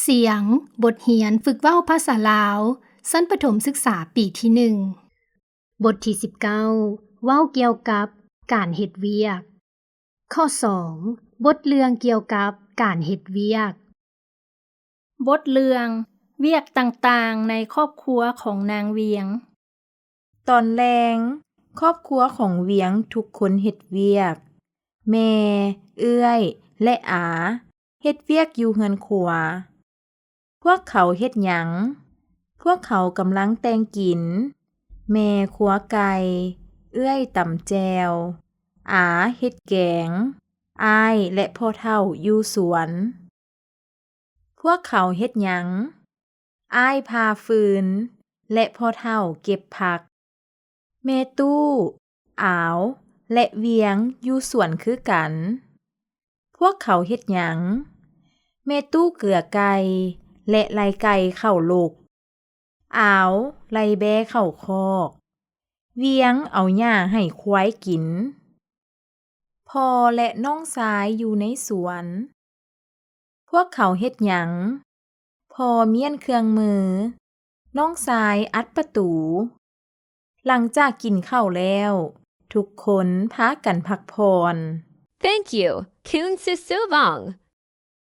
เสียง บทเรียนฝึกเว้าภาษาลาวชั้นประถมศึกษาปีที่1บทที่19เว้าเกี่ยวกับการเฮ็ดเวียกข้อ2บทเรื่องเกี่ยวกับการเฮ็ดเวียกบทเรื่องเวียกต่างๆในครอบครัวของนางเวียงตอนแลงครอบครัวของเวียงทุกคนเฮ็ดเวียกแม่ เอื้อย และอาเฮ็ดเวียกอยู่เรือนครัวพวกเขาเฮ็ดหยังพวกเขากำลังแต่งกินแม่ขัวไก่เอื้อยตำแจวอาเฮ็ดแกงอ้ายและพ่อเฒ่าอยู่สวนพวกเขาเฮ็ดหยังอ้ายพาฟืนและพ่อเฒ่าเก็บผักแม่ตู้อาวและเวียงอยู่สวนคือกันพวกเขาเฮ็ดหยังแม่ตู้เกลือไก่และไล่ไก่เข้าโลกอาวไล่แบเข้าคอกเวียงเอาหญ้าให้ควายกินพ่อและน้องชายอยู่ในสวนพวกเขาเฮ็ดหยังพ่อเมียนเครื่องมือน้องชายอัดประตูหลังจากกินข้าวแล้วทุกคนพากันพักผ่อน Thank you, Kun Sisuvong.